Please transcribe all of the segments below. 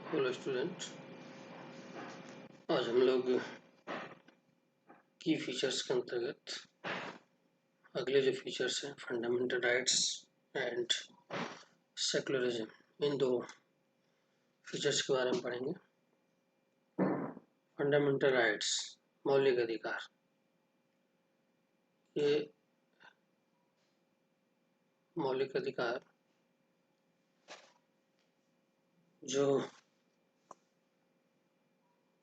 Hello student. आज हम लोग की फीचर्स के अंतर्गत अगले जो फीचर्स हैं फंडामेंटल राइट्स एंड सेकुलरिज्म, इन दो फीचर्स के बारे में पढ़ेंगे। फंडामेंटल राइट्स, मौलिक अधिकार। ये मौलिक अधिकार जो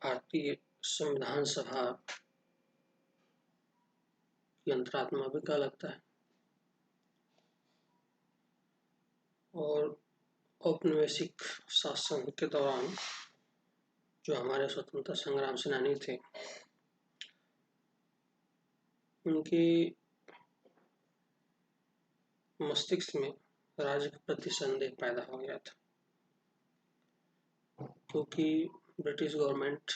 भारतीय संविधान सभा की अंतरात्मा भी कहा लगता है और औपनिवेशिक शासन के दौरान जो हमारे स्वतंत्रता संग्राम सेनानी थे उनकी मस्तिष्क में राज्य के प्रति संदेह पैदा हो गया था, क्योंकि ब्रिटिश गवर्नमेंट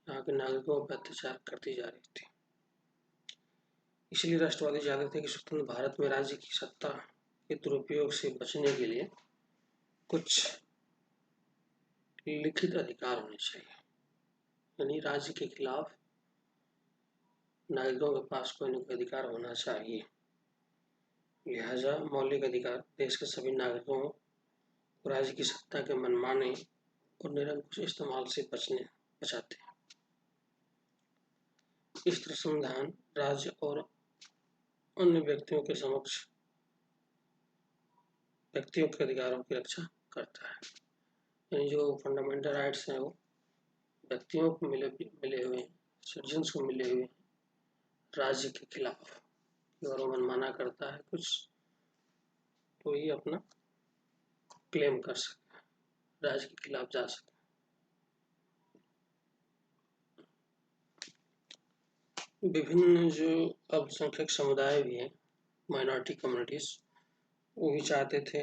यहाँ के नागरिकों पर अत्याचार करती जा रही थी। इसलिए राष्ट्रवादी चाहते थे कि स्वतंत्र भारत में राज्य की सत्ता के दुरुपयोग से बचने के लिए कुछ लिखित अधिकार होने चाहिए, यानी राज्य के खिलाफ नागरिकों के पास कोई न कोई अधिकार होना चाहिए। लिहाजा मौलिक अधिकार देश के सभी नागरिकों को राज्य की सत्ता के मनमाने और निरंकुश इस्तेमाल से बचाते हैं। इस तरह संविधान राज्य और अन्य व्यक्तियों के समक्ष व्यक्तियों के अधिकारों की रक्षा करता है। यानी जो फंडामेंटल राइट्स हैं वो व्यक्तियों को मिले हुए हैं, सिटीजन्स को मिले हुए हैं, राज्य के खिलाफ अगर वो मनमाना करता है कुछ तो ये अपना क्लेम कर सकते हैं, राज्य के खिलाफ जा सकते हैं। विभिन्न जो अल्पसंख्यक समुदाय भी हैं, माइनॉरिटी कम्युनिटीज, वो भी चाहते थे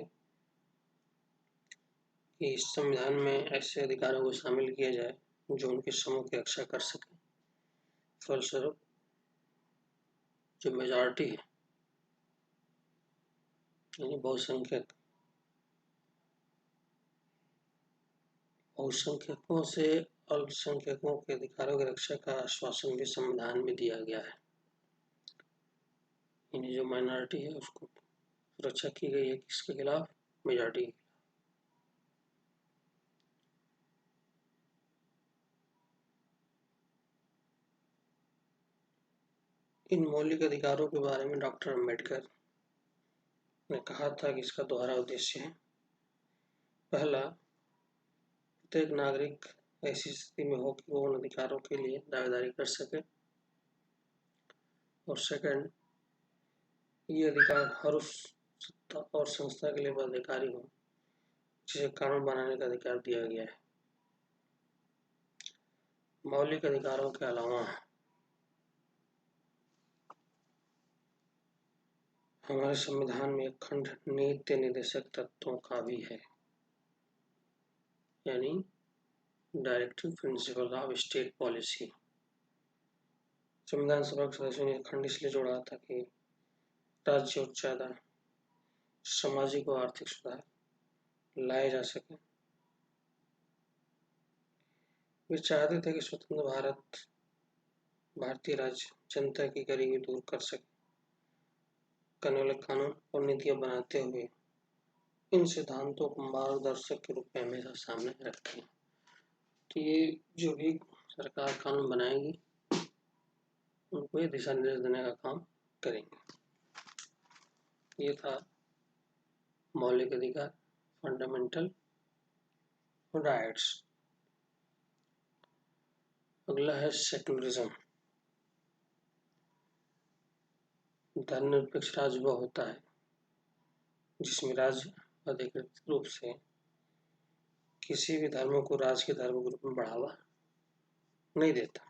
कि इस संविधान में ऐसे अधिकारों को शामिल किया जाए जो उनके समूह की रक्षा कर सके। फलस्वरूप जो मेजॉरिटी है यानी बहुसंख्यकों से अल्पसंख्यकों के अधिकारों की रक्षा का आश्वासन भी संविधान में दिया गया है। यानी जो माइनॉरिटी है उसको सुरक्षा की गई है, किसके खिलाफ? मेजॉरिटी के खिलाफ। इन मौलिक अधिकारों के बारे में डॉक्टर अम्बेडकर ने कहा था कि इसका दोहरा उद्देश्य है। पहला, प्रत्येक नागरिक ऐसी स्थिति में हो कि वो उन अधिकारों के लिए दावेदारी कर सके, और सेकंड, ये अधिकार हर उस सत्ता और संस्था के लिए बाध्यकारी हो जिसे कानून बनाने का अधिकार दिया गया है। मौलिक अधिकारों के अलावा हमारे संविधान में एक खंड नीति निर्देशक तत्वों का भी है, यानी directive principle of state policy. संविधान सभा के सदस्यों ने खंड इसलिए जोड़ा था कि राज्य और ज्यादा सामाजिक और आर्थिक सुधार लाए जा सके। वे चाहते थे कि स्वतंत्र भारतीय राज्य जनता की गरीबी दूर कर सके। करने वाले कानून और नीतियां बनाते हुए इन सिद्धांतों को मार्गदर्शक के रूप में हमेशा सामने रखें। तो ये जो भी सरकार कानून बनाएगी उनको ये दिशा निर्देश देने का काम करेंगे। ये था मौलिक अधिकार, फंडामेंटल राइट्स। अगला है सेकुलरिज्म। धर्मनिरपेक्ष राज्य वह होता है जिसमें राज्य अधिकृत रूप से किसी भी धर्म को राज्य के धर्म के रूप में बढ़ावा नहीं देता।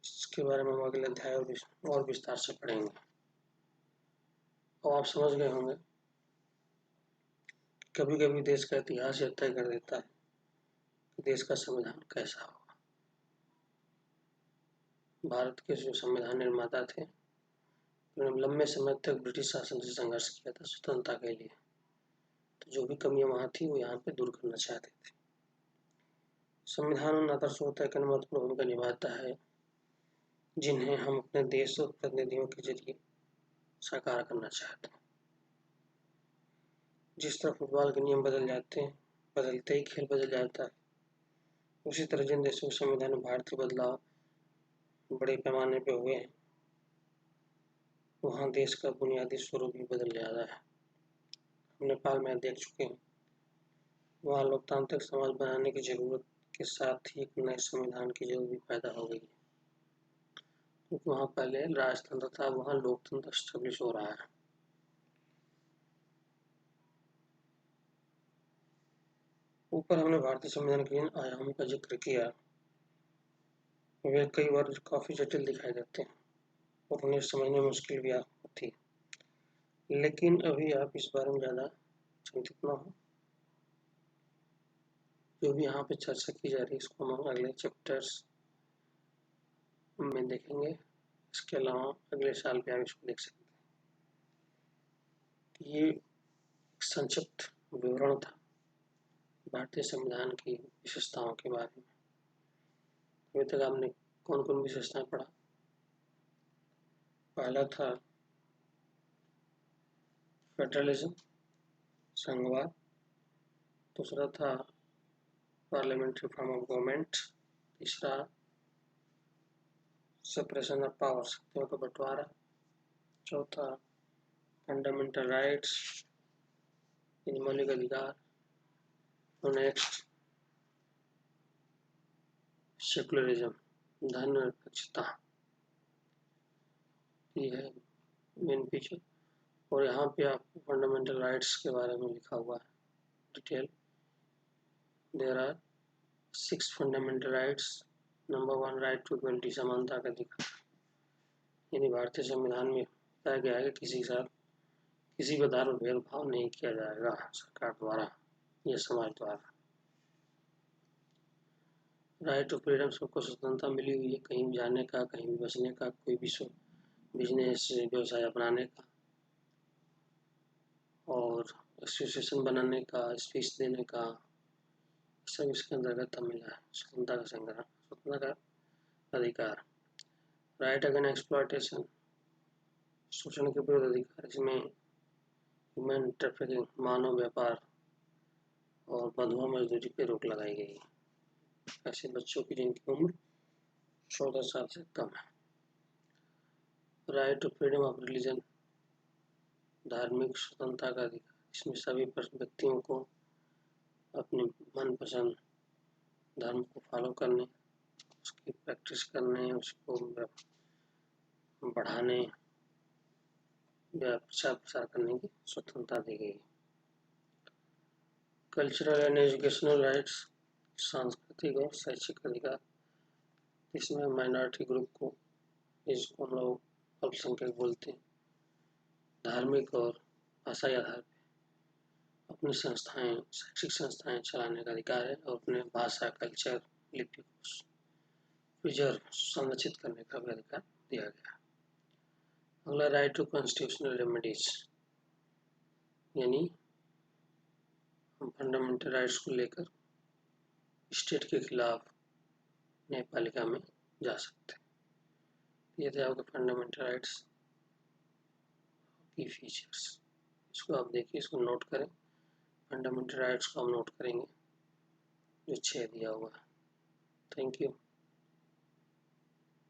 इसके बारे में हम अगले अध्याय और विस्तार से पढ़ेंगे। अब आप समझ गए होंगे कभी कभी देश का इतिहास यह तय कर देता है कि देश का संविधान कैसा होगा। भारत के जो संविधान निर्माता थे उन्होंने लंबे समय तक ब्रिटिश शासन से संघर्ष किया था स्वतंत्रता के लिए। तो जो भी कमियां वहाँ थी वो यहाँ पे दूर करना चाहते थे। संविधान उन आदर्शों तय करने में महत्वपूर्ण भूमिका निभाता है जिन्हें हम अपने देश और प्रतिनिधियों के जरिए साकार करना चाहते हैं। जिस तरह फुटबॉल के नियम बदल जाते हैं, बदलते ही खेल बदल जाता है, उसी तरह जिन देशों के संविधान में भारतीय बदलाव बड़े पैमाने पे हुए हैं, वहाँ देश का बुनियादी स्वरूप भी बदल जाता है। हम नेपाल में देख चुके हैं, वहाँ लोकतांत्रिक समाज बनाने की जरूरत के साथ ही एक नए संविधान की जरूरत भी पैदा हो गई है, क्योंकि वहाँ पहले राजतंत्र था, वहाँ लोकतंत्र स्टेब्लिश हो रहा है। ऊपर हमने भारतीय संविधान के जिन आयामों का जिक्र किया, वे कई बार काफी जटिल दिखाई देते हैं और उन्हें समझने में मुश्किल भी होती है, लेकिन अभी आप इस बारे में ज़्यादा चिंतित न हो। जो भी यहाँ पे चर्चा की जा रही है इसको हम अगले चैप्टर्स में देखेंगे। इसके अलावा अगले साल भी आप इसको देख सकते हैं। ये संक्षिप्त विवरण था भारतीय संविधान की विशेषताओं के बारे में। अभी तक आपने कौन कौन विशेषताएं पढ़ा? पहला था फेडरलिज्म, संघवाद। दूसरा था पार्लियामेंट्री फॉर्म ऑफ गवर्नमेंट। तीसरा सेपरेशन ऑफ पावर, शक्तियों का बंटवारा। चौथा फंडामेंटल राइट्स, मौलिक अधिकार। और नेक्स्ट सेकुलरिज्म, धर्मनिरपेक्षता। ये है मेन फीचर। और यहाँ पे आपको फंडामेंटल राइट्स के बारे में लिखा हुआ है detail. There are 6 fundamental rights. Number 1 right to equality, समानता का अधिकार। यानी भारतीय संविधान में बताया गया है कि किसी के साथ किसी प्रकार का भेदभाव नहीं किया जाएगा सरकार द्वारा या समाज द्वारा। राइट टू फ्रीडम, सबको स्वतंत्रता मिली हुई है कहीं भी जाने का, कहीं भी बसने का, कोई भी बिजनेस व्यवसाय अपनाने का और एसोसिएशन बनाने का, स्पीच देने का, सब इसके अंतर्गत मिला है। स्वतंत्रता का संग्रह, स्वतंत्रता का अधिकार। राइट अगेंस्ट एक्सप्लॉयटेशन, शोषण के विरुद्ध अधिकार। इसमें ह्यूमन ट्रैफिकिंग, मानव व्यापार और बंधुआ मजदूरी पर रोक लगाई गई है ऐसे बच्चों की जिनकी उम्र 14 साल से कम है। Right to freedom of religion, धार्मिक स्वतंत्रता का अधिकार। इसमें सभी व्यक्तियों को अपने मनपसंद धर्म को फॉलो करने, उसकी प्रैक्टिस करने, उसको बढ़ाने या प्रचार प्रसार करने की स्वतंत्रता दी गई। कल्चरल एंड एजुकेशनल राइट्स, सांस्कृतिक और शैक्षिक अधिकार। इसमें माइनॉरिटी ग्रुप को, जिसको हम लोग अल्पसंख्यक बोलते हैं, धार्मिक और भाषाई आधार पर अपनी संस्थाएं, शैक्षिक संस्थाएं चलाने का अधिकार है और अपने भाषा, कल्चर, लिपि को प्रिजर्व, संरक्षित करने का भी अधिकार दिया गया। अगला राइट टू कॉन्स्टिट्यूशनल रेमेडीज, यानी हम फंडामेंटल राइट्स को लेकर स्टेट के खिलाफ न्यायपालिका में जा सकते हैं। ये थे आपके फंडामेंटल राइट्स की फीचर्स। इसको आप देखिए, इसको नोट करें। फंडामेंटल राइट्स को हम नोट करेंगे जो 6 दिया हुआ है। Thank you.